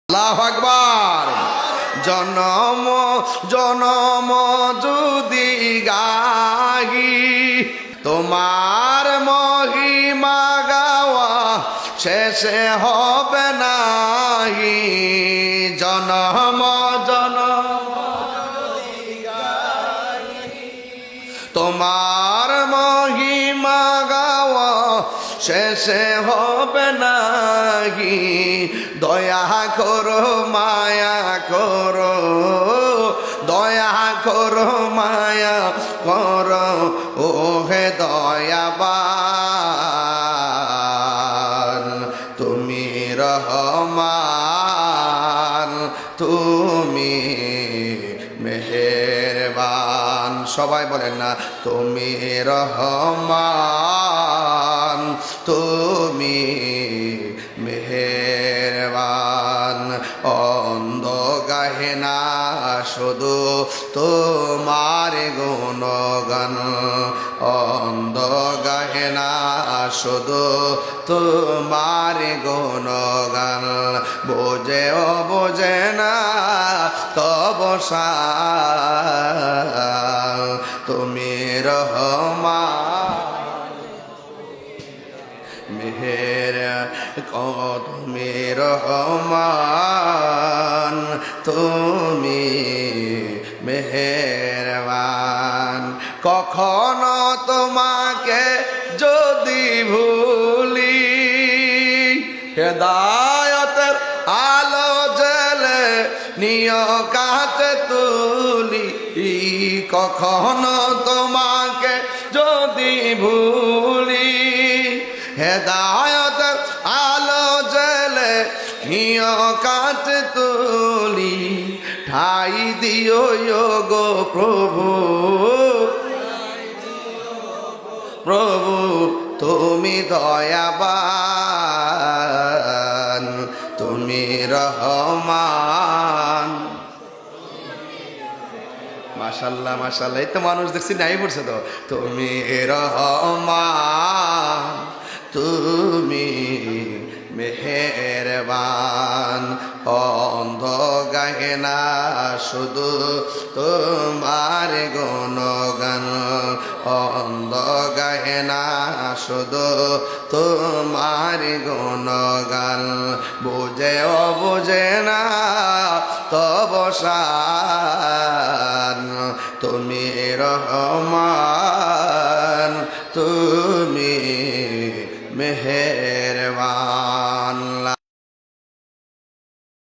আল্লাহু আকবার। জনম জনম যদি গাহি তোমার মহিমা গাওয়া শেষে হবে নাহি। জনম জনম তোমার মহিমা গাওয়া শেষে হবে নাহি। দয়া করো মায়া করো, দয়া করো মায়া করো, ও হে দয়াবান। তুমি রহমান, তুমি মেহেরবান। সবাই বলেন না, তুমি রহমান, তুমি মেহেরবান। অন্ধ গাহে না শুধু তোমার গুণগান, অন্ধ গাহে না শুধু তোমার গুণগান। বোঝেও বোঝে না তব তুমি রহমান মেহের, তুমি রহমান, তুমি মেহেরবান। কখনো তোমাকে যদি ভুলি, হেদায়েতের আলো জেলে নিয় কাছে তুলি। কখনো তোমাকে যদি ভুলি, হেদায়েতের আলো জেলে নিয় কাছে তুলি। ঠাই দিও গো প্রভু, প্রভু তুমি দয়াবান, তুমি রহমান। মাশাল্লাহ মাশাল্লাহ, এই তো মানুষ দেখছি নাই পড়ছে তো। তুমি রহমান, তুমি মেহেরবান। অন্ধ গাহে না শুধু তোমার গুণগান, অন্ধ গাহে না শুধু তোমার গুণগান। বুঝেও বুঝে না তব শান, তুমি রহমান।